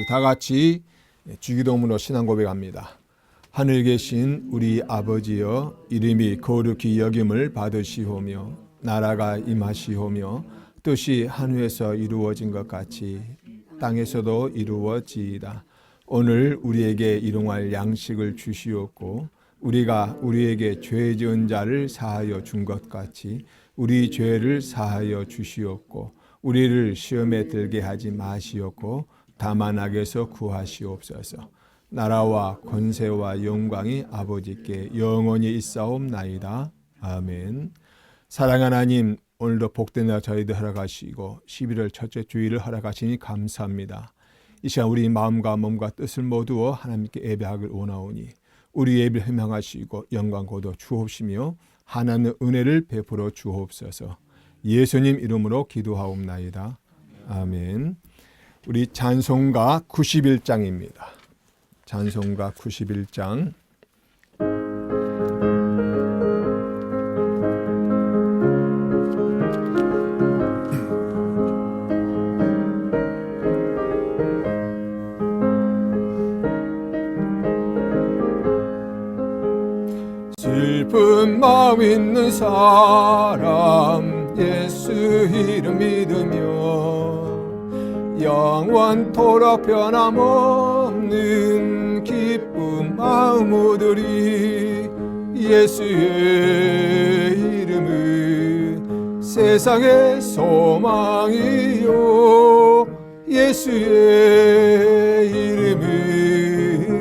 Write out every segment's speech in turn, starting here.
우리 다 같이 주기도문으로 신앙 고백합니다. 하늘 계신 우리 아버지여, 이름이 거룩히 여김을 받으시오며 나라가 임하시오며 뜻이 하늘에서 이루어진 것 같이 땅에서도 이루어지이다. 오늘 우리에게 일용할 양식을 주시옵고 우리가 우리에게 죄 지은 자를 사하여 준 것 같이 우리 죄를 사하여 주시옵고 우리를 시험에 들게 하지 마시옵고 다만 악에서 구하시옵소서. 나라와 권세와 영광이 아버지께 영원히 있사옵나이다. 아멘. 사랑하는 하나님, 오늘도 복된 날 저희들 허락하시고 11월 첫째 주일을 허락하시니 감사합니다. 이 시간 우리 마음과 몸과 뜻을 모두어 하나님께 예배하길 원하오니 우리 예배를 희망하시고 영광 거둬 주옵시며 하나님의 은혜를 베풀어 주옵소서. 예수님 이름으로 기도하옵나이다. 아멘. 우리 찬송가 91장입니다. 찬송가 91장. 슬픈 마음 있는 사람 예수 이름 믿으며 영원토록 변함없는 기쁨 마음 얻으리. 예수의 이름은 세상의 소망이요 예수의 이름은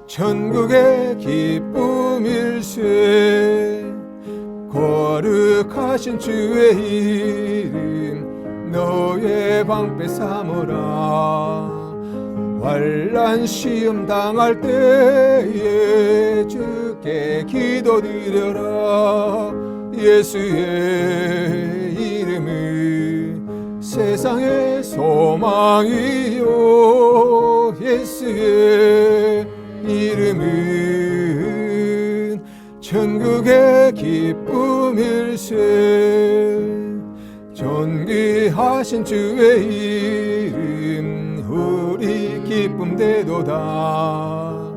천국의 기쁨일세. 거룩하신 주의 이름 너의 방패 삼으라. 환난 시험 당할 때에 주께 기도드려라. 예수의 이름은 세상의 소망이요 예수의 이름은 천국의 기쁨일세. 존귀하신 주의 이름 우리 기쁨 되도다.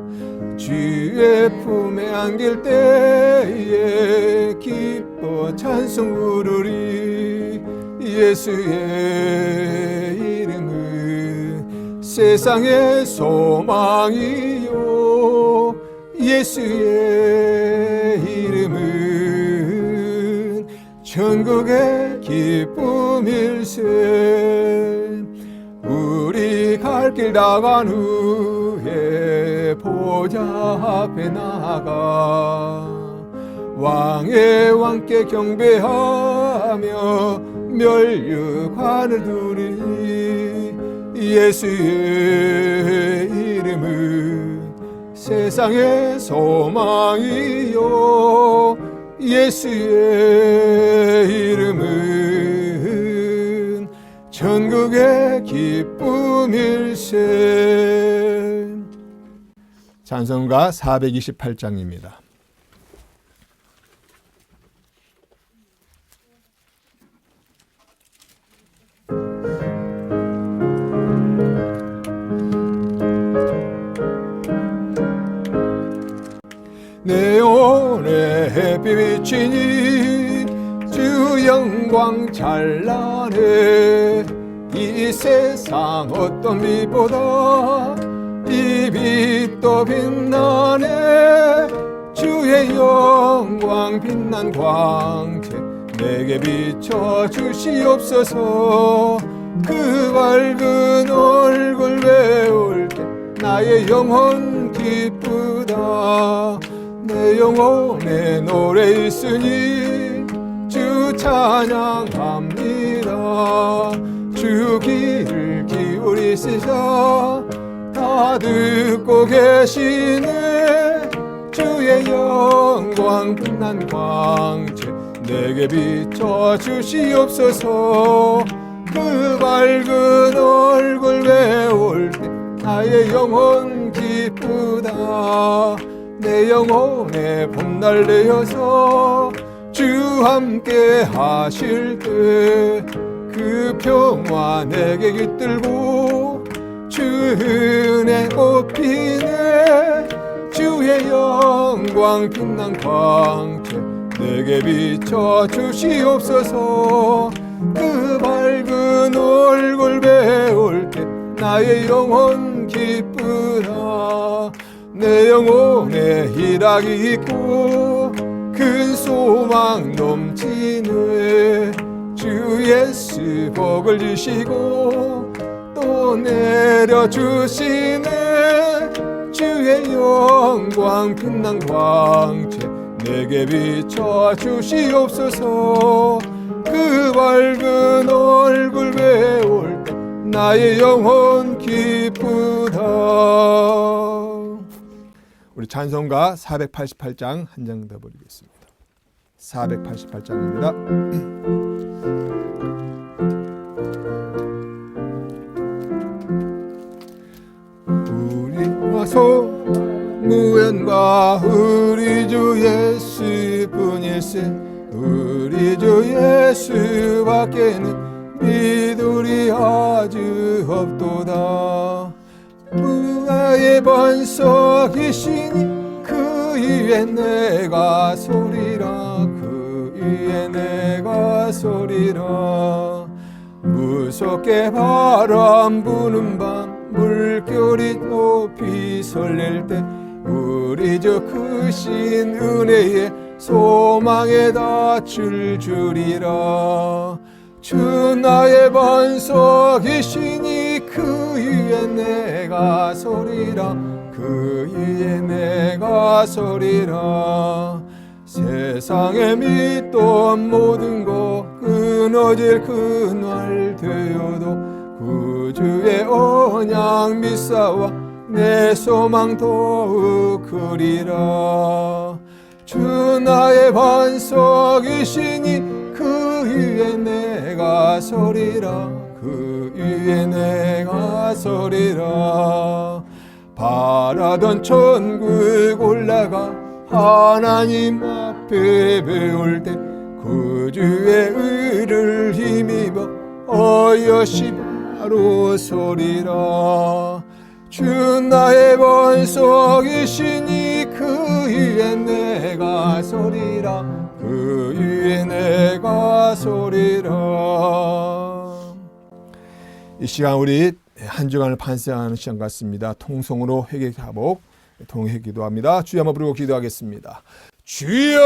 주의 품에 안길 때에 기뻐 찬송 부르리. 예수의 이름은 세상의 소망이요 예수의 이름은 천국의 기쁨일세. 우리 갈 길 나간 후에 보좌 앞에 나아가 왕의 왕께 경배하며 멸류관을 두리니. 예수의 이름은 세상의 소망이요 예수의 이름은 천국의 기쁨일세. 찬송가 428장입니다. 내 온에 햇빛 비치니 주 영광 찬란해. 이 세상 어떤 빛보다 이 빛도 빛나네. 주의 영광 빛난 광채 내게 비춰 주시옵소서. 그 밝은 얼굴 배울 때 나의 영혼 기쁘다. 내 영혼에 노래 있으니 주 찬양합니다. 주 귀를 기울이시사 다 듣고 계시네. 주의 영광 빛난 광채 내게 비춰 주시옵소서. 그 밝은 얼굴 배울 때 나의 영혼 기쁘다. 내 영혼의 봄날 되어서 주 함께 하실 때 그 평화 내게 깃들고 주 은혜 옷피네 주의 영광 빛난 광채 내게 비춰 주시옵소서. 그 밝은 얼굴 배울 때 나의 영혼 기쁘다. 내 영혼에 희락이 있고 큰 소망 넘치네. 주 예수 복을 주시고 또 내려주시네. 주의 영광 빛난 광채 내게 비춰 주시옵소서. 그 밝은 얼굴 배울 때 나의 영혼 기쁘다. 우리 찬송가 488장 한 장 더 부르겠습니다. 488장입니다. 우리와 무연과 우리 주 예수뿐일세. 우리 주 예수밖에는 비둘이 아주 없도다. 부하의 번석이시니 그 위에 내가 소리라. 그 위에 내가 소리라. 무섭게 바람 부는 밤 물결이 높이 설렐 때 우리 주 크신 은혜에 소망에 닿을 줄이라. 주 나의 반석이시니 그 위에 내가 서리라. 그 위에 내가 서리라. 세상에 믿던 모든 것 끊어질 그날 되어도 구주의 언약 믿사와 내 소망 더욱 크리라. 주 나의 반석이시니 그 위에 내가 서리라. 그 위에 내가 서리라. 바라던 천국 올라가 하나님 앞에 배울 때 구주의 의를 힘입어 어여시 바로 서리라. 주 나의 반석이시니 그 위에 내가 서리라. 그 위에 내가 서리라. 이 시간 우리 한 주간을 반성하는 시간 같습니다. 통성으로 회개하복 동해 기도합니다. 주여 한번 부르고 기도하겠습니다. 주여!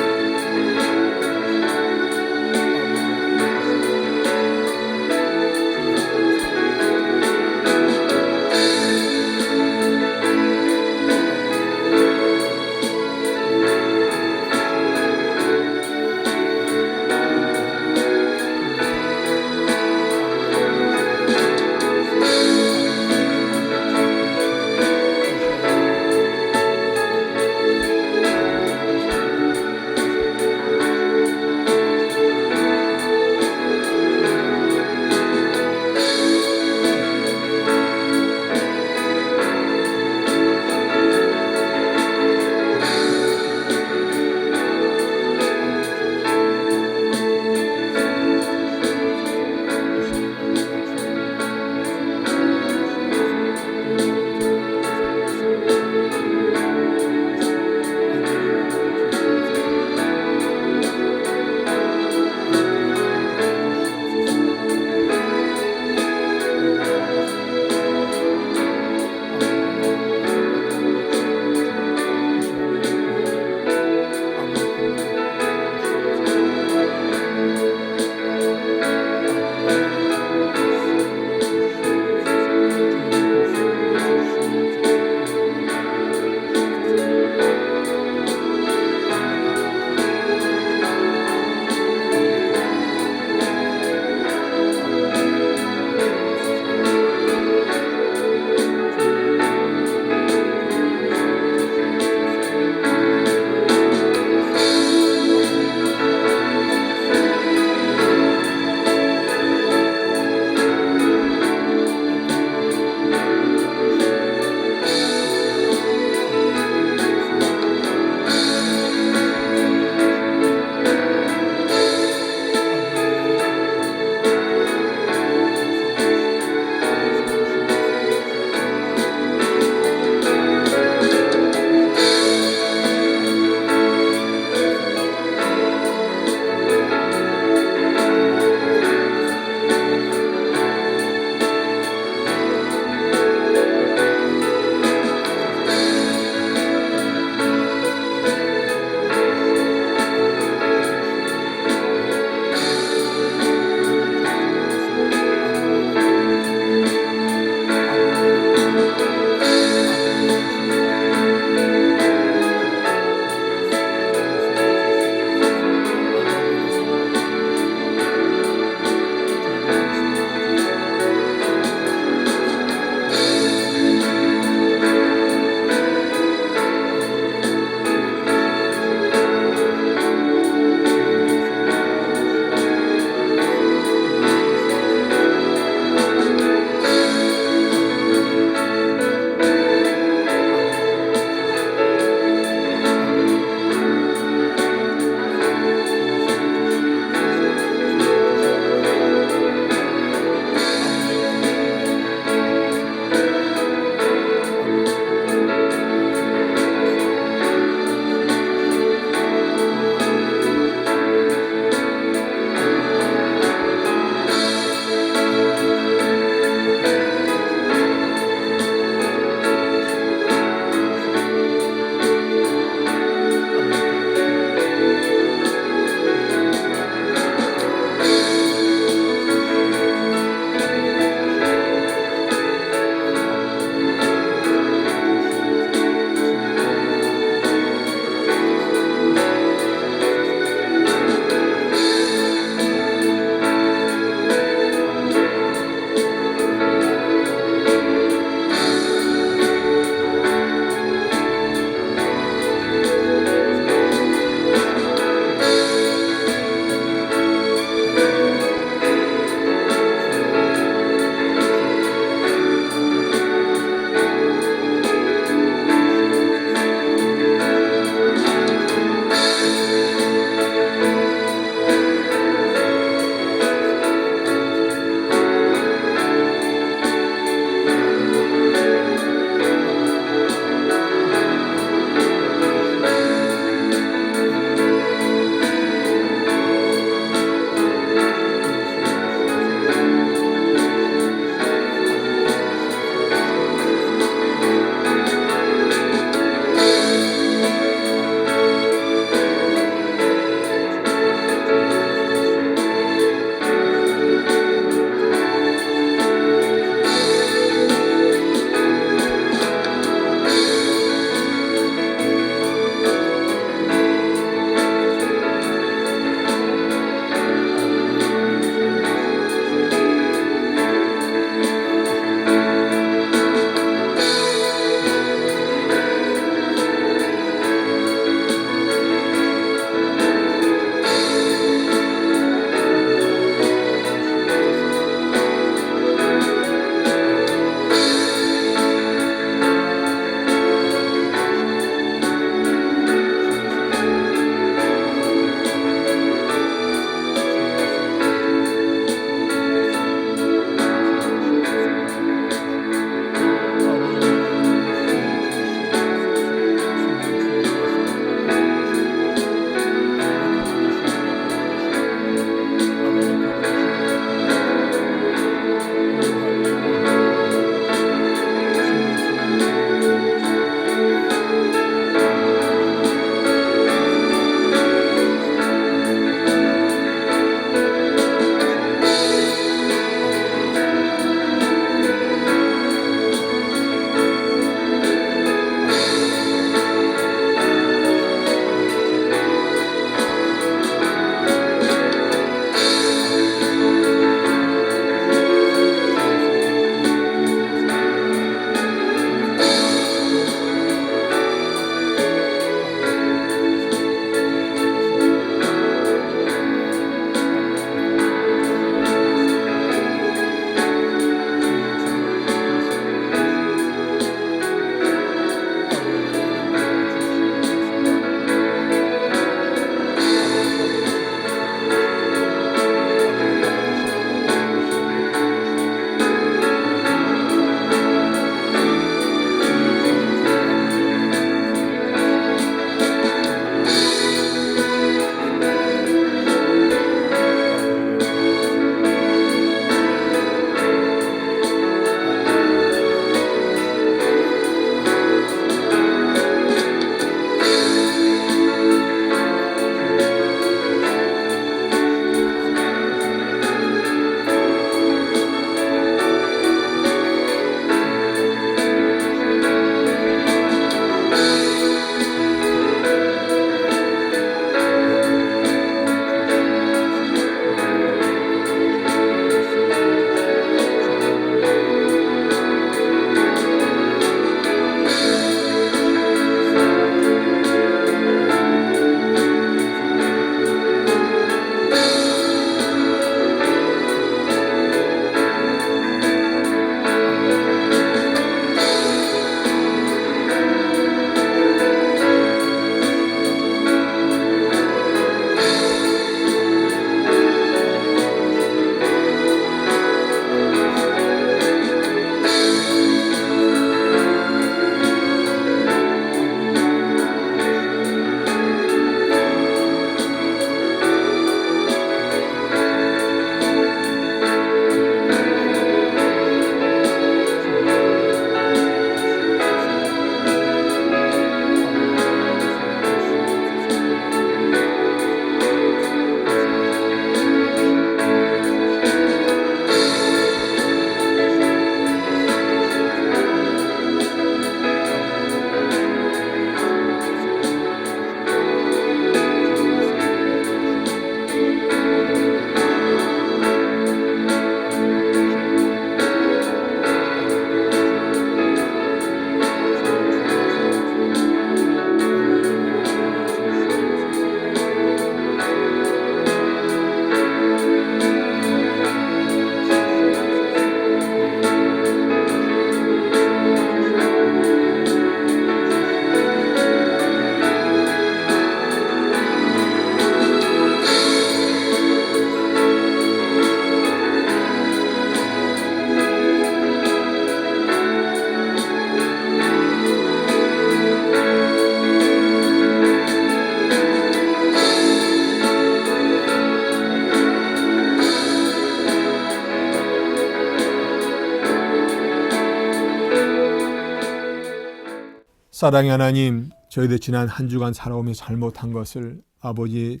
사랑의 하나님, 저희들 지난 한 주간 살아오며 잘못한 것을 아버지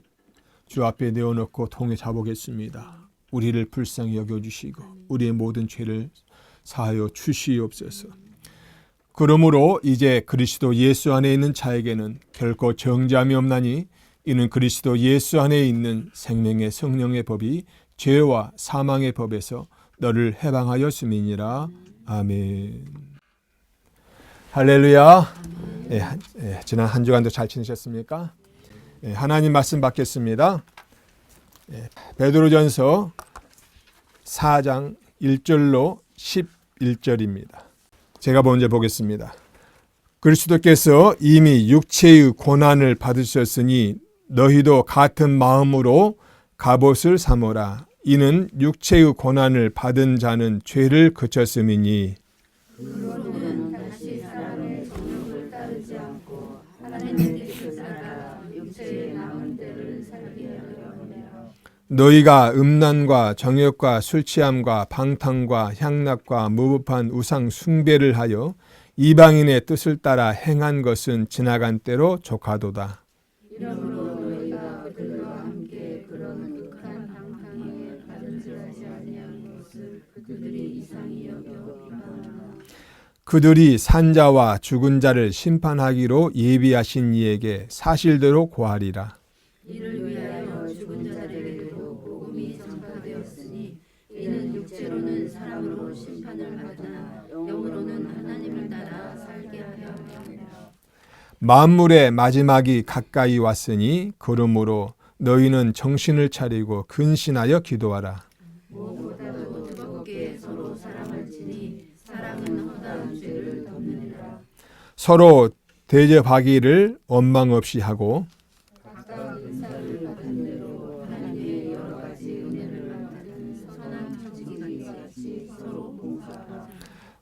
주 앞에 내어놓고 통해 잡보겠습니다. 우리를 불쌍히 여겨주시고 우리의 모든 죄를 사하여 주시옵소서. 그러므로 이제 그리스도 예수 안에 있는 자에게는 결코 정죄함이 없나니 이는 그리스도 예수 안에 있는 생명의 성령의 법이 죄와 사망의 법에서 너를 해방하였음이니라. 아멘. 할렐루야. 지난 한 주간도 잘 지내셨습니까? 하나님 말씀 받겠습니다. 베드로전서 4장 1절로 11절입니다. 제가 먼저 보겠습니다. 그리스도께서 이미 육체의 고난을 받으셨으니 너희도 같은 마음으로 갑옷을 삼으라. 이는 육체의 고난을 받은 자는 죄를 그쳤음이니 그러므로는 다시 사람의 정욕을 따르지 않고 하나님께서 따라 육체의 남은 때를 살게 하려 하며 너희가 음란과 정욕과 술 취함과 방탕과 향락과 무법한 우상 숭배를 하여 이방인의 뜻을 따라 행한 것은 지나간 때로 족하도다. 이러므로 너희가 그들과 함께 그런 극한 방탕에 받은지하지 아니한 것을 그들이 이상히 여겨 비방하나 그들이 산자와 죽은 자를 심판하기로 예비하신 이에게 사실대로 고하리라. 이를 위하여 죽은 자들에게도 복음이 전파되었으니 이는 육체로는 사람으로 심판을 받으나 영으로는 하나님을 따라 살게 하려 함이라. 만물의 마지막이 가까이 왔으니 그러므로 너희는 정신을 차리고 근신하여 기도하라. 무엇보다도 뜨겁게 서로 사랑을 지니 사랑은 허다한 죄를 덮느니라. 서로 대접하기를 원망 없이 하고 각각 은사를 받은 대로 하나님의 여러 가지 은혜를 받는 선한 처지기 같이 서로 봉사하라.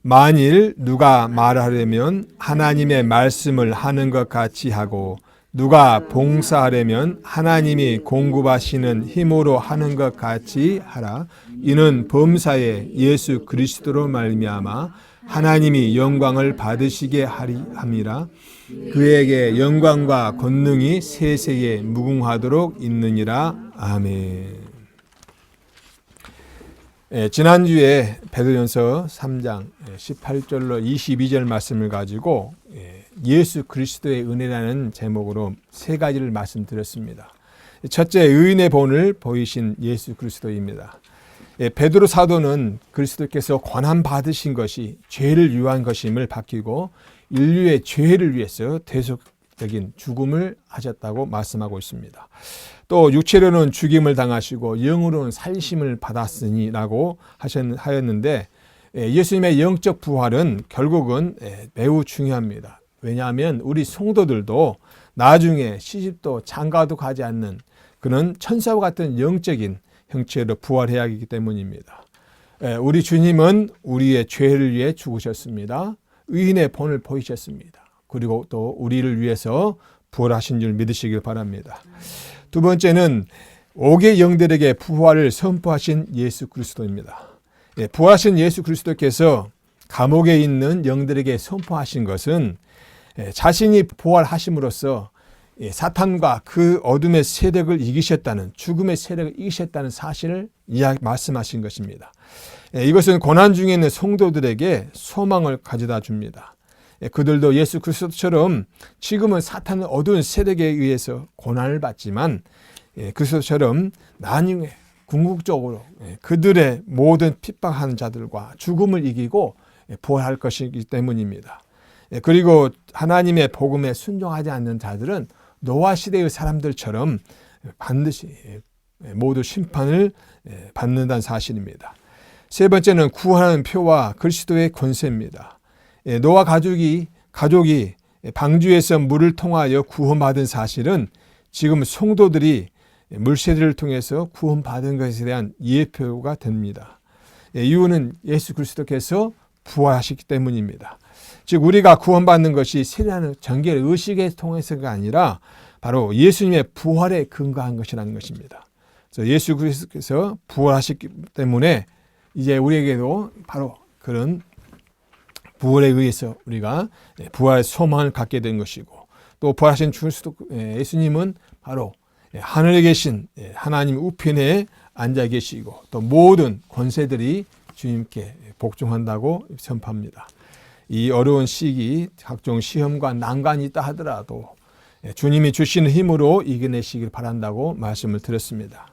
만일 누가 말하려면 하나님의 말씀을 하는 것 같이 하고 누가 봉사하려면 하나님이 공급하시는 힘으로 하는 것 같이 하라. 이는 범사에 예수 그리스도로 말미암아 하나님이 영광을 받으시게 하리 함이라. 그에게 영광과 권능이 세세에 무궁하도록 있느니라. 아멘. 지난주에 베드로전서 3장 18절로 22절 말씀을 가지고 예수 그리스도의 은혜라는 제목으로 세 가지를 말씀드렸습니다. 첫째, 의인의 본을 보이신 예수 그리스도입니다. 베드로 사도는 그리스도께서 고난 받으신 것이 죄를 위한 것임을 밝히고 인류의 죄를 위해서 대속적인 죽음을 하셨다고 말씀하고 있습니다. 또 육체로는 죽임을 당하시고 영으로는 살리심을 받았으니라고 하였는데 예수님의 영적 부활은 결국은 매우 중요합니다. 왜냐하면 우리 성도들도 나중에 시집도 장가도 가지 않는 그런 천사와 같은 영적인 형체로 부활해야 하기 때문입니다. 우리 주님은 우리의 죄를 위해 죽으셨습니다. 의인의 본을 보이셨습니다. 그리고 또 우리를 위해서 부활하신 줄 믿으시길 바랍니다. 두 번째는 옥의 영들에게 부활을 선포하신 예수 그리스도입니다. 부활하신 예수 그리스도께서 감옥에 있는 영들에게 선포하신 것은 자신이 부활하심으로써 사탄과 그 어둠의 세력을 이기셨다는, 죽음의 세력을 이기셨다는 사실을 말씀하신 것입니다. 이것은 고난 중에 있는 성도들에게 소망을 가져다 줍니다. 그들도 예수 그리스도처럼 지금은 사탄의 어두운 세력에 의해서 고난을 받지만 그리스도처럼 나중에 궁극적으로 그들의 모든 핍박하는 자들과 죽음을 이기고 부활할 것이기 때문입니다. 그리고 하나님의 복음에 순종하지 않는 자들은 노아 시대의 사람들처럼 반드시 모두 심판을 받는다는 사실입니다. 세 번째는 구하는 표와 그리스도의 권세입니다. 노아 가족이 방주에서 물을 통하여 구원받은 사실은 지금 성도들이 물세례를 통해서 구원받은 것에 대한 예표가 됩니다. 이유는 예수 그리스도께서 부활하시기 때문입니다. 즉 우리가 구원받는 것이 세례하는 정결 의식에 통해서가 아니라 바로 예수님의 부활에 근거한 것이라는 것입니다. 그래서 예수 그리스도께서 부활하셨기 때문에 이제 우리에게도 바로 그런 부활에 의해서 우리가 부활의 소망을 갖게 된 것이고, 또 부활하신 주 예수님은 바로 하늘에 계신 하나님 우편에 앉아 계시고, 또 모든 권세들이 주님께 복종한다고 선포합니다. 이 어려운 시기, 각종 시험과 난관이 있다 하더라도 주님이 주시는 힘으로 이겨내시길 바란다고 말씀을 드렸습니다.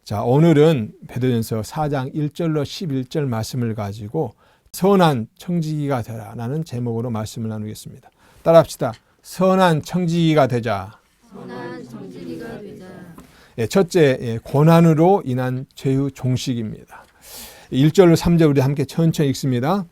자, 오늘은 베드로전서 4장 1절로 11절 말씀을 가지고 선한 청지기가 되라라는 제목으로 말씀을 나누겠습니다. 따라합시다. 선한 청지기가 되자. 선한 청지기가 되자. 첫째, 고난으로 인한 죄의 종식입니다. 1절로 3절 우리 함께 천천히 읽습니다.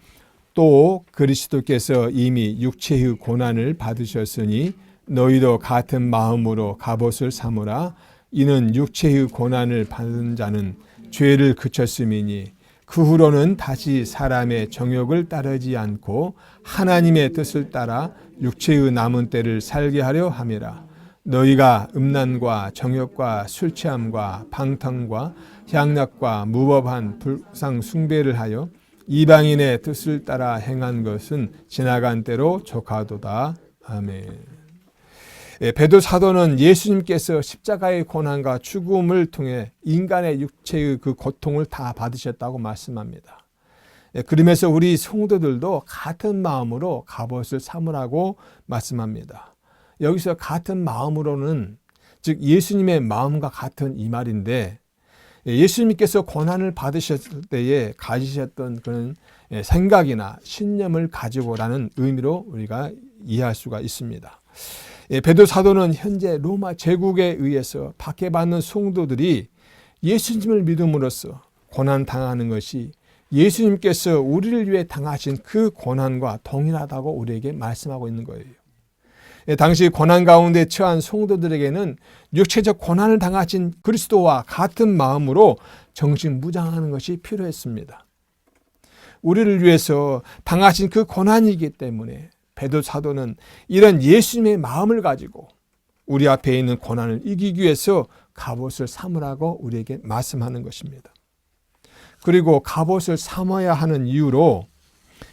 또 그리스도께서 이미 육체의 고난을 받으셨으니 너희도 같은 마음으로 갑옷을 삼으라. 이는 육체의 고난을 받은 자는 죄를 그쳤음이니 그 후로는 다시 사람의 정욕을 따르지 않고 하나님의 뜻을 따라 육체의 남은 때를 살게 하려 함이라. 너희가 음란과 정욕과 술 취함과 방탕과 향락과 무법한 불상 숭배를 하여 이방인의 뜻을 따라 행한 것은 지나간 때로 족하도다. 아멘. 베드로 사도는 예수님께서 십자가의 고난과 죽음을 통해 인간의 육체의 그 고통을 다 받으셨다고 말씀합니다. 그러면서 우리 성도들도 같은 마음으로 갑옷을 삼으라고 말씀합니다. 여기서 같은 마음으로는 즉 예수님의 마음과 같은 이 말인데, 예수님께서 고난을 받으셨을 때에 가지셨던 그런 생각이나 신념을 가지고라는 의미로 우리가 이해할 수가 있습니다. 베드로 사도는 현재 로마 제국에 의해서 박해받는 성도들이 예수님을 믿음으로써 고난 당하는 것이 예수님께서 우리를 위해 당하신 그 고난과 동일하다고 우리에게 말씀하고 있는 거예요. 당시 고난 가운데 처한 성도들에게는 육체적 고난을 당하신 그리스도와 같은 마음으로 정신무장하는 것이 필요했습니다. 우리를 위해서 당하신 그 고난이기 때문에 베드로 사도는 이런 예수님의 마음을 가지고 우리 앞에 있는 고난을 이기기 위해서 갑옷을 삼으라고 우리에게 말씀하는 것입니다. 그리고 갑옷을 삼아야 하는 이유로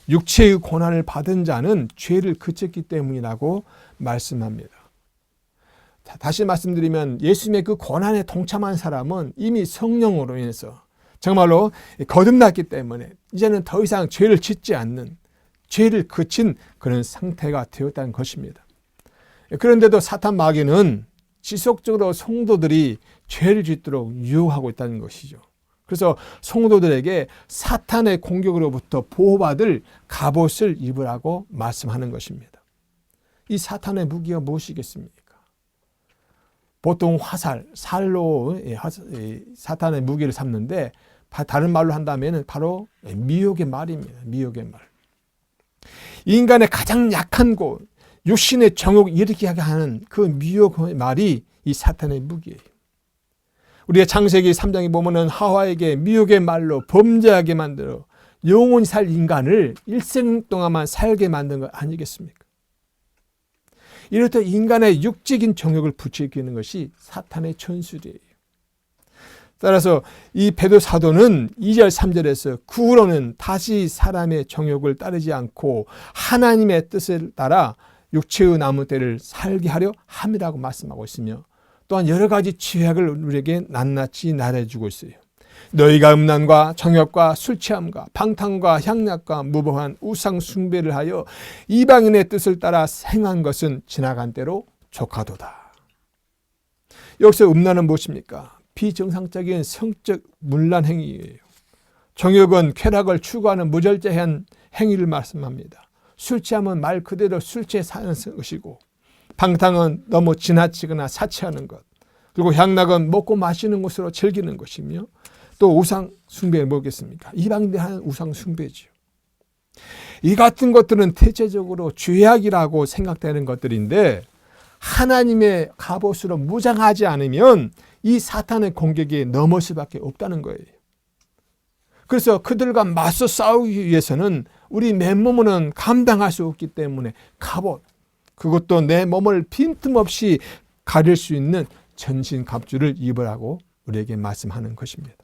육체의 고난을 받은 자는 죄를 그쳤기 때문이라고 말씀합니다. 다시 말씀드리면 예수님의 그 고난에 동참한 사람은 이미 성령으로 인해서 정말로 거듭났기 때문에 이제는 더 이상 죄를 짓지 않는, 죄를 그친 그런 상태가 되었다는 것입니다. 그런데도 사탄 마귀는 지속적으로 성도들이 죄를 짓도록 유혹하고 있다는 것이죠. 그래서 성도들에게 사탄의 공격으로부터 보호받을 갑옷을 입으라고 말씀하는 것입니다. 이 사탄의 무기가 무엇이겠습니까? 보통 화살, 살로 사탄의 무기를 삼는데, 다른 말로 한다면 바로 미혹의 말입니다. 미혹의 말. 인간의 가장 약한 곳, 육신의 정욕을 일으키게 하는 그 미혹의 말이 이 사탄의 무기예요. 우리가 창세기 3장에 보면은 하와에게 미혹의 말로 범죄하게 만들어 영원히 살 인간을 일생 동안만 살게 만든 것 아니겠습니까? 이렇듯 인간의 육적인 정욕을 부추기는 것이 사탄의 전술이에요. 따라서 이 베드로 사도는 2절 3절에서 그 후로는 다시 사람의 정욕을 따르지 않고 하나님의 뜻을 따라 육체의 남은 때를 살게 하려 함이라고 말씀하고 있으며, 또한 여러 가지 죄악을 우리에게 낱낱이 나눠주고 있어요. 너희가 음란과 정욕과 술 취함과 방탕과 향락과 무법한 우상 숭배를 하여 이방인의 뜻을 따라 행한 것은 지나간 때로 족하도다. 여기서 음란은 무엇입니까? 비정상적인 성적 문란 행위예요. 정욕은 쾌락을 추구하는 무절제한 행위를 말씀합니다. 술 취함은 말 그대로 술 취해 사는 것이고, 방탕은 너무 지나치거나 사치하는 것, 그리고 향락은 먹고 마시는 것으로 즐기는 것이며, 또 우상 숭배는 뭐겠습니까? 이방인들이 하는 우상 숭배죠. 이 같은 것들은 대체적으로 죄악이라고 생각되는 것들인데, 하나님의 갑옷으로 무장하지 않으면 이 사탄의 공격에 넘을 수밖에 없다는 거예요. 그래서 그들과 맞서 싸우기 위해서는 우리 맨몸으로는 감당할 수 없기 때문에 갑옷, 그것도 내 몸을 빈틈없이 가릴 수 있는 전신 갑주를 입으라고 우리에게 말씀하는 것입니다.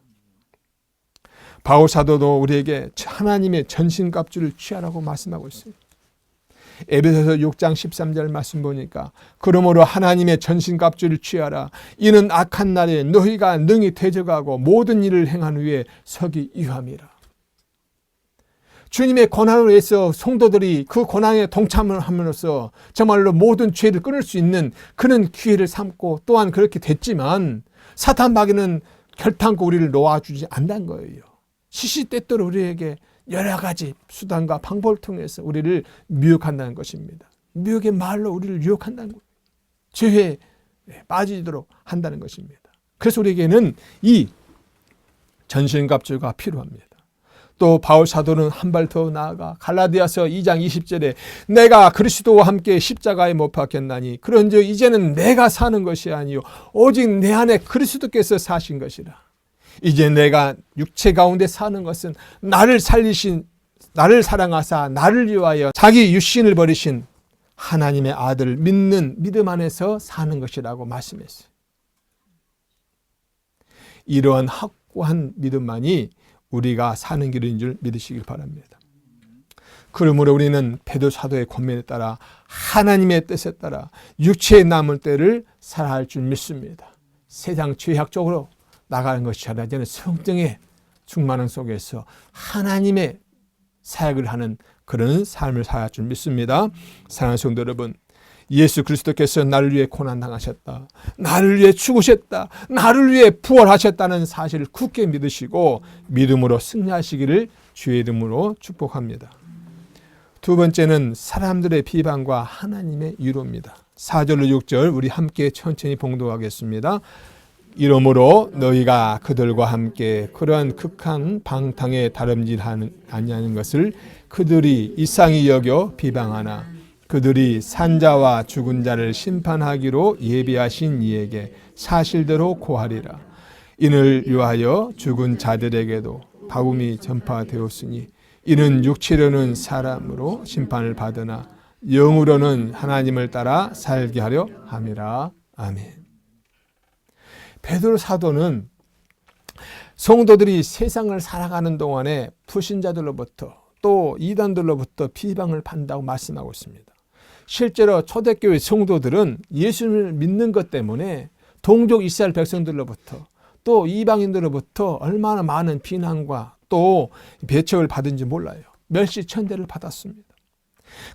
바울 사도도 우리에게 하나님의 전신갑주를 취하라고 말씀하고 있어요. 에베소서 6장 13절 말씀 보니까 그러므로 하나님의 전신갑주를 취하라. 이는 악한 날에 너희가 능히 대적하고 모든 일을 행한 후에 서기 위함이라. 주님의 고난을 위해서 성도들이 그 고난에 동참을 함으로써 정말로 모든 죄를 끊을 수 있는 그런 기회를 삼고 또한 그렇게 됐지만 사탄 마귀는 결탄코 우리를 놓아주지 않는 거예요. 시시때때로 우리에게 여러 가지 수단과 방법을 통해서 우리를 미혹한다는 것입니다. 미혹의 말로 우리를 유혹한다는 거예요. 죄에 빠지도록 한다는 것입니다. 그래서 우리에게는 이 전신갑주가 필요합니다. 또 바울 사도는 한 발 더 나아가 갈라디아서 2장 20절에 내가 그리스도와 함께 십자가에 못 박혔나니 그런즉 이제는 내가 사는 것이 아니요 오직 내 안에 그리스도께서 사신 것이라. 이제 내가 육체 가운데 사는 것은 나를 사랑하사 나를 위하여 자기 육신을 버리신 하나님의 아들을 믿는 믿음 안에서 사는 것이라고 말씀했어요. 이러한 확고한 믿음만이 우리가 사는 길인 줄 믿으시길 바랍니다. 그러므로 우리는 베드로 사도의 권면에 따라 하나님의 뜻에 따라 육체에 남을 때를 살아야 할 줄 믿습니다. 세상 죄악적으로 나가는 것이 아니라 이제는 성령의 충만함 속에서 하나님의 사역을 하는 그런 삶을 살아야 할 줄 믿습니다. 사랑하는 성도 여러분, 예수 그리스도께서 나를 위해 고난당하셨다, 나를 위해 죽으셨다, 나를 위해 부활하셨다는 사실을 굳게 믿으시고 믿음으로 승리하시기를 주의 이름으로 축복합니다. 두 번째는 사람들의 비방과 하나님의 위로입니다. 4절로 6절 우리 함께 천천히 봉독하겠습니다. 이러므로 너희가 그들과 함께 그러한 극한 방탕에 다름질하는 아니하는 것을 그들이 이상히 여겨 비방하나 그들이 산자와 죽은 자를 심판하기로 예비하신 이에게 사실대로 고하리라. 이를 위하여 죽은 자들에게도 복음이 전파되었으니 이는 육체로는 사람으로 심판을 받으나 영으로는 하나님을 따라 살게 하려 함이라. 아멘. 베드로 사도는 성도들이 세상을 살아가는 동안에 불신자들로부터 또 이단들로부터 비방을 받는다고 말씀하고 있습니다. 실제로 초대교회 성도들은 예수를 믿는 것 때문에 동족 이스라엘 백성들로부터 또 이방인들로부터 얼마나 많은 비난과 또 배척을 받은지 몰라요. 멸시천대를 받았습니다.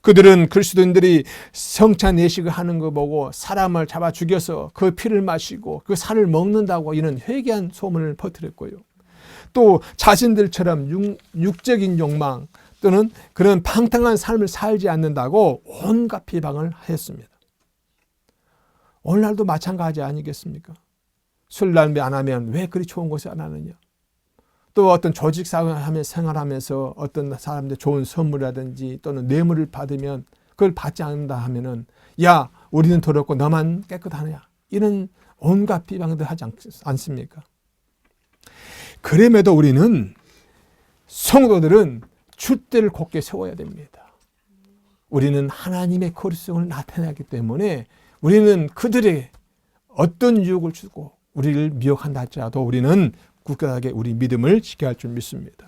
그들은 그리스도인들이 성찬 예식을 하는 거 보고 사람을 잡아 죽여서 그 피를 마시고 그 살을 먹는다고 이런 회개한 소문을 퍼뜨렸고요. 또 자신들처럼 육적인 욕망 또는 그런 방탕한 삶을 살지 않는다고 온갖 비방을 하였습니다. 오늘날도 마찬가지 아니겠습니까? 술, 담배 안 하면 왜 그리 좋은 것을 안 하느냐? 또 어떤 조직 생활하면서 어떤 사람들 좋은 선물이라든지 또는 뇌물을 받으면 그걸 받지 않는다 하면은 야, 우리는 더럽고 너만 깨끗하냐? 이런 온갖 비방들 하지 않습니까? 그럼에도 우리는 성도들은 줏대를 곧게 세워야 됩니다. 우리는 하나님의 거룩성을 나타내기 때문에 우리는 그들에게 어떤 유혹을 주고 우리를 미혹한다 할지라도 우리는 굳건하게 우리 믿음을 지켜야 할 줄 믿습니다.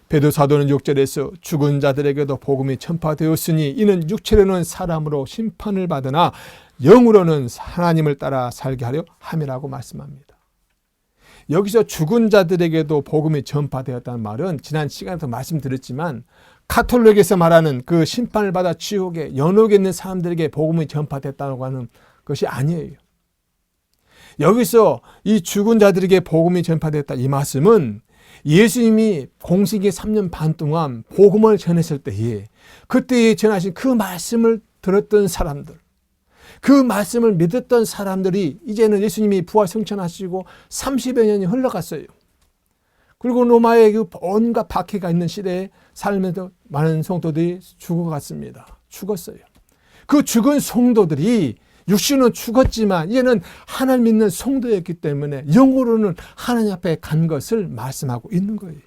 베드로 사도는 6절에서 죽은 자들에게도 복음이 전파되었으니 이는 육체로는 사람으로 심판을 받으나 영으로는 하나님을 따라 살게 하려 함이라고 말씀합니다. 여기서 죽은 자들에게도 복음이 전파되었다는 말은 지난 시간에도 말씀드렸지만 카톨릭에서 말하는 그 심판을 받아 지옥에 연옥에 있는 사람들에게 복음이 전파됐다고 하는 것이 아니에요. 여기서 이 죽은 자들에게 복음이 전파됐다 이 말씀은 예수님이 공생애 3년 반 동안 복음을 전했을 때에 그때에 전하신 그 말씀을 들었던 사람들, 그 말씀을 믿었던 사람들이 이제는 예수님이 부활 승천하시고 30여 년이 흘러갔어요. 그리고 로마의 그 온갖 박해가 있는 시대에 살면서 많은 성도들이 죽어갔습니다. 죽었어요. 그 죽은 성도들이 육신은 죽었지만 이제는 하나님 믿는 성도였기 때문에 영으로는 하나님 앞에 간 것을 말씀하고 있는 거예요.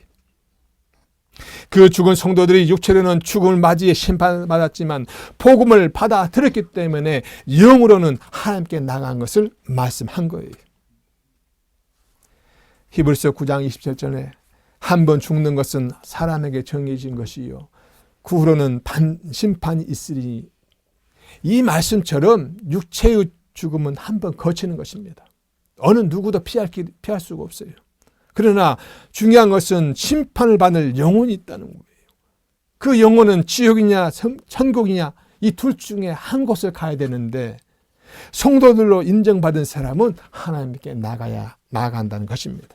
그 죽은 성도들이 육체로는 죽음을 맞이해 심판받았지만 복음을 받아 들었기 때문에 영으로는 하나님께 나간 것을 말씀한 거예요. 히브리서 9장 27절에 한 번 죽는 것은 사람에게 정해진 것이요 그 후로는 심판이 있으리니 이 말씀처럼 육체의 죽음은 한 번 거치는 것입니다. 어느 누구도 피할 수가 없어요. 그러나 중요한 것은 심판을 받을 영혼이 있다는 거예요. 그 영혼은 지옥이냐 천국이냐 이 둘 중에 한 곳을 가야 되는데 성도들로 인정받은 사람은 하나님께 나아간다는 것입니다.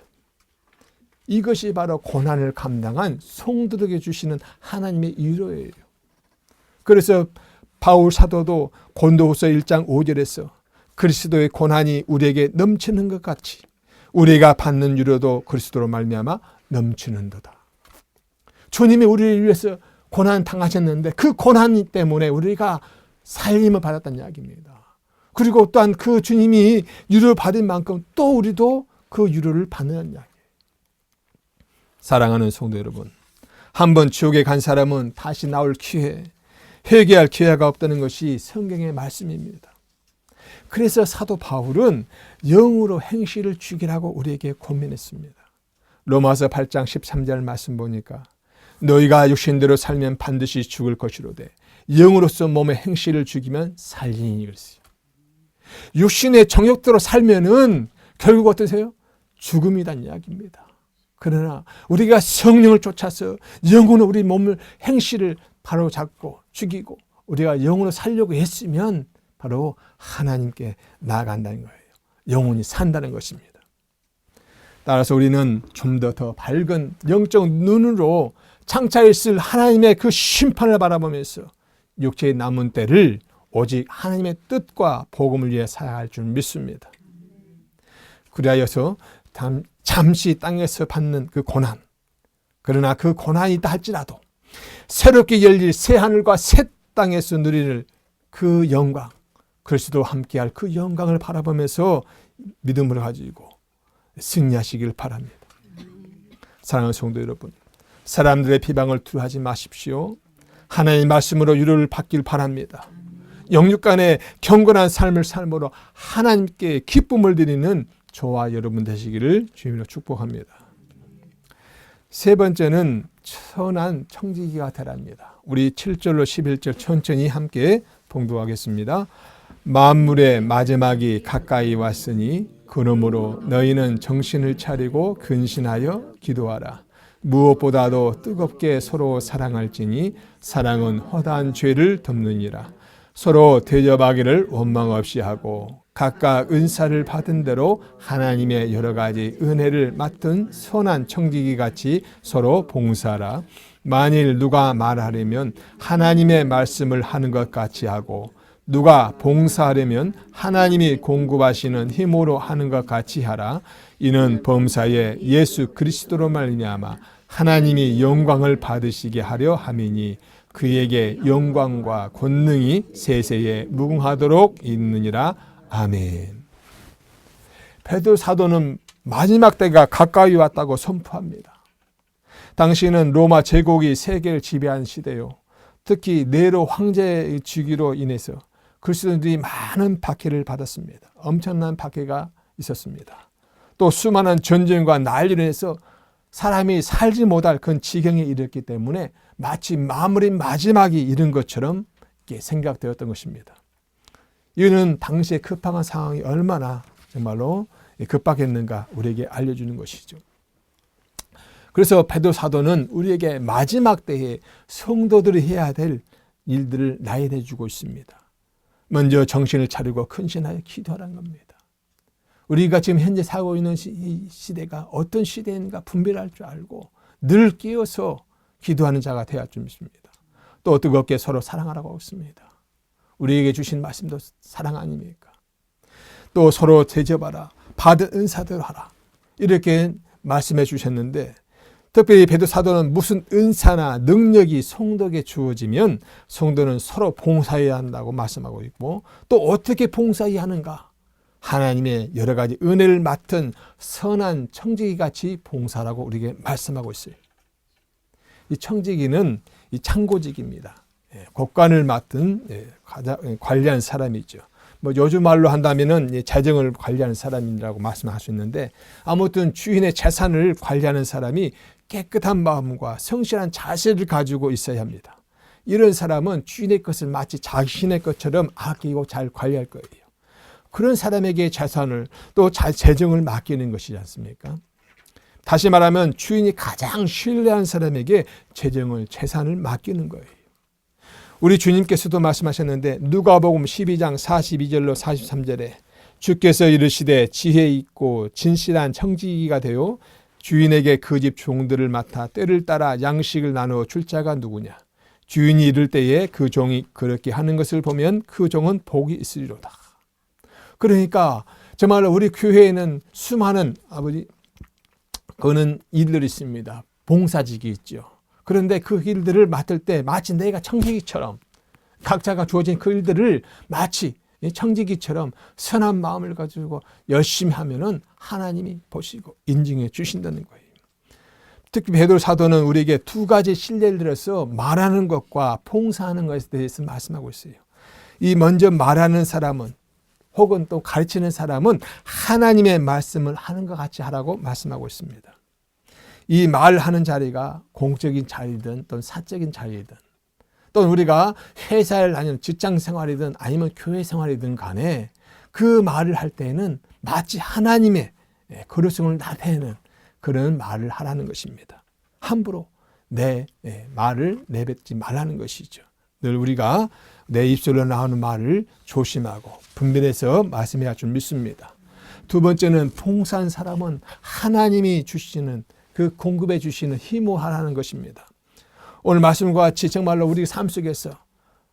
이것이 바로 고난을 감당한 성도들에게 주시는 하나님의 위로예요. 그래서 바울 사도도 고린도후서 1장 5절에서 그리스도의 고난이 우리에게 넘치는 것 같이 우리가 받는 위로도 그리스도로 말미암아 넘치는도다. 주님이 우리를 위해서 고난 당하셨는데 그 고난 때문에 우리가 살림을 받았다는 이야기입니다. 그리고 또한 그 주님이 위로를 받은 만큼 또 우리도 그 위로를 받는 이야기예요. 사랑하는 성도 여러분, 한번 지옥에 간 사람은 다시 나올 기회, 회개할 기회가 없다는 것이 성경의 말씀입니다. 그래서 사도 바울은 영으로 행실을 죽이라고 우리에게 권면했습니다. 로마서 8장 13절 말씀 보니까 너희가 육신대로 살면 반드시 죽을 것이로되 영으로서 몸의 행실을 죽이면 살리니 그랬어요. 육신의 정욕대로 살면은 결국 어떠세요? 죽음이란 이야기입니다. 그러나 우리가 성령을 쫓아서 영으로 우리 몸을 행실을 바로 잡고 죽이고 우리가 영으로 살려고 했으면 바로 하나님께 나아간다는 거예요. 영혼이 산다는 것입니다. 따라서 우리는 좀 더 밝은 영적 눈으로 장차 있을 하나님의 그 심판을 바라보면서 육체의 남은 때를 오직 하나님의 뜻과 복음을 위해 살아갈 줄 믿습니다. 그리하여서 잠시 땅에서 받는 그 고난, 그러나 그 고난이 있다 할지라도 새롭게 열릴 새 하늘과 새 땅에서 누리는 그 영광, 그리스도와 함께할 그 영광을 바라보면서 믿음을 가지고 승리하시길 바랍니다. 사랑하는 성도 여러분, 사람들의 비방을 두려워하지 마십시오. 하나님의 말씀으로 위로를 받길 바랍니다. 영육간의 경건한 삶을 삶으로 하나님께 기쁨을 드리는 저와 여러분 되시기를 주님으로 축복합니다. 세 번째는 선한 청지기가 되랍니다. 우리 7절로 11절 천천히 함께 봉독하겠습니다. 만물의 마지막이 가까이 왔으니 그러므로 너희는 정신을 차리고 근신하여 기도하라. 무엇보다도 뜨겁게 서로 사랑할지니 사랑은 허다한 죄를 덮느니라. 서로 대접하기를 원망 없이 하고 각각 은사를 받은 대로 하나님의 여러 가지 은혜를 맡은 선한 청지기 같이 서로 봉사하라. 만일 누가 말하려면 하나님의 말씀을 하는 것 같이 하고 누가 봉사하려면 하나님이 공급하시는 힘으로 하는 것 같이 하라. 이는 범사에 예수 그리스도로 말미암아 하나님이 영광을 받으시게 하려 함이니 그에게 영광과 권능이 세세에 무궁하도록 있느니라. 아멘. 베드로 사도는 마지막 때가 가까이 왔다고 선포합니다. 당시는 로마 제국이 세계를 지배한 시대요. 특히 네로 황제의 즉위로 인해서 그리스도인들이 많은 박해를 받았습니다. 엄청난 박해가 있었습니다. 또 수많은 전쟁과 난리로 인해서 사람이 살지 못할 그런 지경에 이르렀기 때문에 마치 마지막이 이른 것처럼 생각되었던 것입니다. 이는 당시의 급박한 상황이 얼마나 정말로 급박했는가 우리에게 알려주는 것이죠. 그래서 베드로 사도는 우리에게 마지막 때에 성도들이 해야 될 일들을 나열해 주고 있습니다. 먼저 정신을 차리고 근신하여 기도하라는 겁니다. 우리가 지금 현재 살고 있는 이 시대가 어떤 시대인가 분별할 줄 알고 늘 깨어서 기도하는 자가 되어야 좀 믿습니다. 또 뜨겁게 서로 사랑하라고 하고 있습니다. 우리에게 주신 말씀도 사랑 아닙니까? 또 서로 대접하라. 받은 은사대로 하라. 이렇게 말씀해 주셨는데 특별히 베드로 사도는 무슨 은사나 능력이 성도에게 주어지면 성도는 서로 봉사해야 한다고 말씀하고 있고 또 어떻게 봉사해야 하는가? 하나님의 여러 가지 은혜를 맡은 선한 청지기같이 봉사라고 우리에게 말씀하고 있어요. 이 청지기는 이 창고직입니다. 곳간을 맡은 관리하는 사람이죠. 뭐 요즘 말로 한다면은 재정을 관리하는 사람이라고 말씀할 수 있는데 아무튼 주인의 재산을 관리하는 사람이 깨끗한 마음과 성실한 자세를 가지고 있어야 합니다. 이런 사람은 주인의 것을 마치 자신의 것처럼 아끼고 잘 관리할 거예요. 그런 사람에게 재산을 또 재정을 맡기는 것이지 않습니까? 다시 말하면 주인이 가장 신뢰한 사람에게 재산을 맡기는 거예요. 우리 주님께서도 말씀하셨는데 누가복음 12장 42절로 43절에 주께서 이르시되 지혜 있고 진실한 청지기가 되어 주인에게 그 집 종들을 맡아 때를 따라 양식을 나누어 줄 자가 누구냐. 주인이 이를 때에 그 종이 그렇게 하는 것을 보면 그 종은 복이 있으리로다. 그러니까 정말 우리 교회에는 수많은 그는 일들이 있습니다. 봉사직이 있죠. 그런데 그 일들을 맡을 때 마치 내가 청지기처럼 각자가 주어진 그 일들을 마치 청지기처럼 선한 마음을 가지고 열심히 하면은 하나님이 보시고 인증해 주신다는 거예요. 특히 베드로 사도는 우리에게 두 가지 신뢰를 들어서 말하는 것과 봉사하는 것에 대해서 말씀하고 있어요. 이 먼저 말하는 사람은 혹은 또 가르치는 사람은 하나님의 말씀을 하는 것 같이 하라고 말씀하고 있습니다. 이 말하는 자리가 공적인 자리든 또는 사적인 자리든 또는 우리가 회사를 다니는 직장 생활이든 아니면 교회 생활이든 간에 그 말을 할 때에는 마치 하나님의 거룩성을 나타내는 그런 말을 하라는 것입니다. 함부로 내 말을 내뱉지 말라는 것이죠. 늘 우리가 내 입술로 나오는 말을 조심하고 분별해서 말씀해야 줄 믿습니다. 두 번째는 봉사한 사람은 하나님이 주시는 그 공급해 주시는 힘을 하라는 것입니다. 오늘 말씀과 같이 정말로 우리 삶 속에서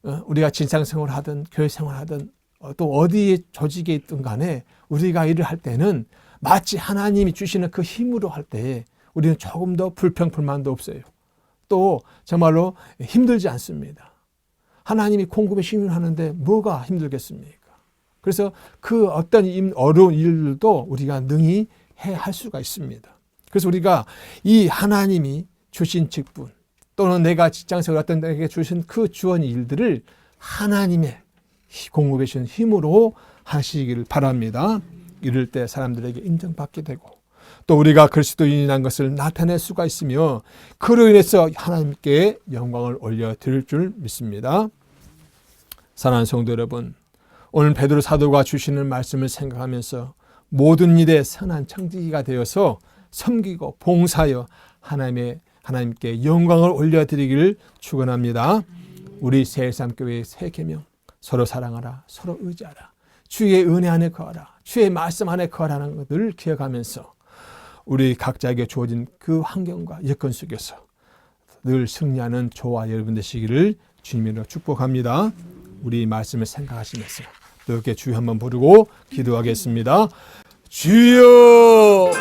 우리가 직장생활을 하든 교회 생활하든 또 어디에 조직에 있든 간에 우리가 일을 할 때는 마치 하나님이 주시는 그 힘으로 할 때 우리는 조금 더 불평불만도 없어요. 또 정말로 힘들지 않습니다. 하나님이 공급의 힘을 하는데 뭐가 힘들겠습니까? 그래서 그 어떤 어려운 일들도 우리가 능히 할 수가 있습니다. 그래서 우리가 이 하나님이 주신 직분 또는 내가 직장생활 어떤 데에게 주신 그 주어진 일들을 하나님의 공급해 주신 힘으로 하시기를 바랍니다. 이럴 때 사람들에게 인정받게 되고 또 우리가 그리스도인이라는 것을 나타낼 수가 있으며 그로 인해서 하나님께 영광을 올려드릴 줄 믿습니다. 사랑하는 성도 여러분, 오늘 베드로 사도가 주시는 말씀을 생각하면서 모든 일에 선한 청지기가 되어서 섬기고 봉사하여 하나님께 영광을 올려드리기를 축원합니다. 우리 새해삼교회의 새 계명 서로 사랑하라, 서로 의지하라, 주의 은혜 안에 거하라, 주의 말씀 안에 거하라는 것을 기억하면서 우리 각자에게 주어진 그 환경과 여건 속에서 늘 승리하는 저와 여러분 되시기를 주님으로 축복합니다. 우리 말씀을 생각하시면서 이렇게 주여 한번 부르고 기도하겠습니다. 주여!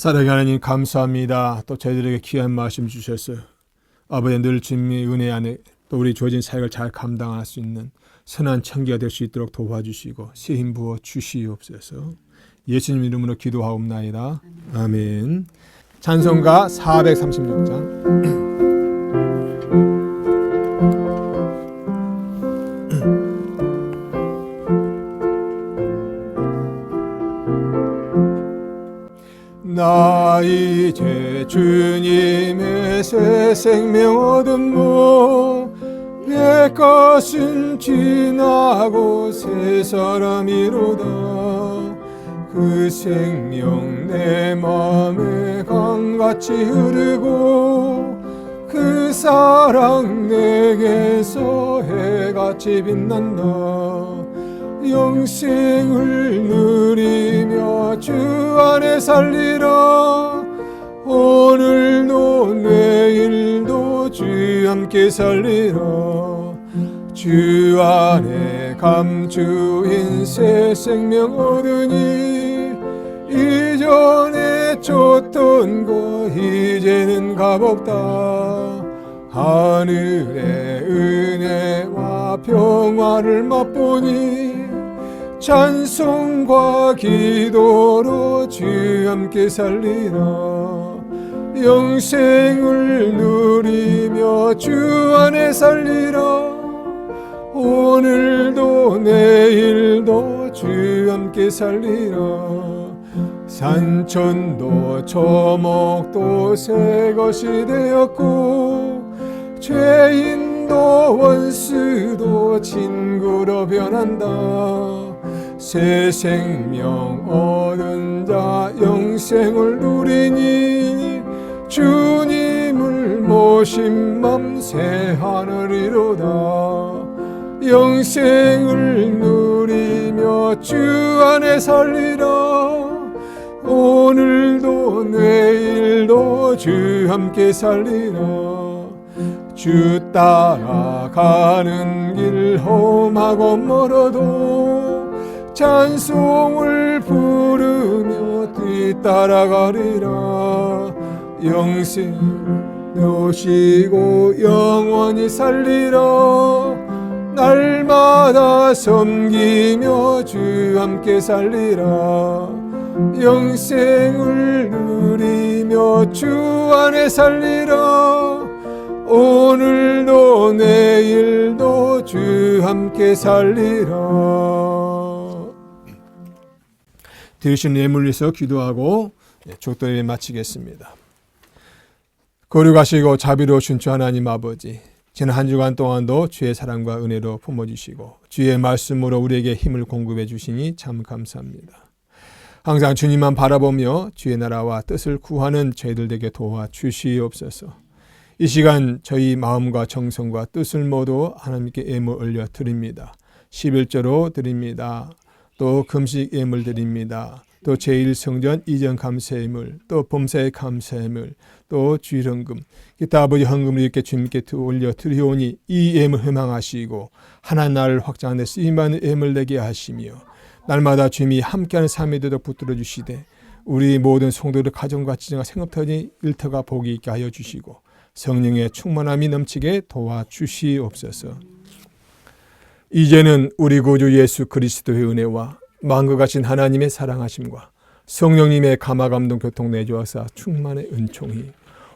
사랑의 하나님 감사합니다. 또 저희들에게 귀한 말씀 주셨어요. 아버지 늘 주님의 은혜 안에 또 우리 주어진 사역을 잘 감당할 수 있는 선한 청기가 될 수 있도록 도와주시고 새 힘 부어 주시옵소서. 예수님 이름으로 기도하옵나이다. 아멘. 찬송가 436장. 나 이제 주님의 새 생명 얻음모 옛것은 지나고 새 사람이로다. 그 생명 내 마음에 강같이 흐르고 그 사랑 내게서 해같이 빛난다. 영생을 누리며 주 안에 살리라. 오늘도 내일도 주 함께 살리라. 주 안에 감추인 새 생명 얻으니 이전에 쫓던 거 이제는 값없다. 하늘의 은혜와 평화를 맛보니 찬송과 기도로 주 함께 살리라. 영생을 누리며 주 안에 살리라. 오늘도 내일도 주 함께 살리라. 산천도 초목도 새 것이 되었고 죄인도 원수도 친구로 변한다. 새 생명 얻은 자 영생을 누리니 주님을 모신 맘 새 하늘이로다. 영생을 누리며 주 안에 살리라. 오늘도 내일도 주 함께 살리라. 주 따라가는 길 험하고 멀어도 찬송을 부르며 뒤따라가리라. 영생 노시고 영원히 살리라. 날마다 섬기며 주 함께 살리라. 영생을 누리며 주 안에 살리라. 오늘도 내일도 주 함께 살리라. 들으신 예물 위해서 기도하고 족도 예배 마치겠습니다. 거룩하시고 자비로우신 주 하나님 아버지, 지난 한 주간 동안도 주의 사랑과 은혜로 품어주시고 주의 말씀으로 우리에게 힘을 공급해 주시니 참 감사합니다. 항상 주님만 바라보며 주의 나라와 뜻을 구하는 저희들에게 도와주시옵소서. 이 시간 저희 마음과 정성과 뜻을 모두 하나님께 예물 올려 드립니다. 11조로 드립니다. 또 금식 예물 드립니다. 또 제1성전 이전 감사예물, 또 범사의 감사예물, 또 주일헌금, 기타 아버지 헌금을 이렇게 주님께 올려 드리오니 이 예물 회망하시고 하나님 나라를 확장하는 데 쓰임받는 예물 내게 하시며 날마다 주님이 함께하는 삶이 되도록 붙들어 주시되 우리 모든 성도들 가정과 지정과 생업터니 일터가 복이 있게 하여 주시고 성령의 충만함이 넘치게 도와주시옵소서. 이제는 우리 구주 예수 그리스도의 은혜와 만국 가신 하나님의 사랑하심과 성령님의 감화감동 교통 내주하사 충만의 은총이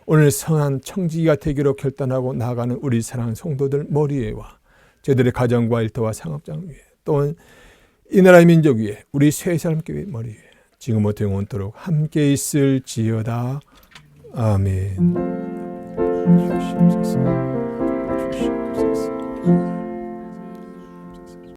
오늘 선한 청지기가 되기로 결단하고 나아가는 우리 사랑하는 성도들 머리에와 저들의 가정과 일터와 상업장 위에 또한 이 나라의 민족 위에 우리 쇠사람교회 머리 위에 지금부터 영원토록 함께 있을지어다. 아멘. 주시옵소서.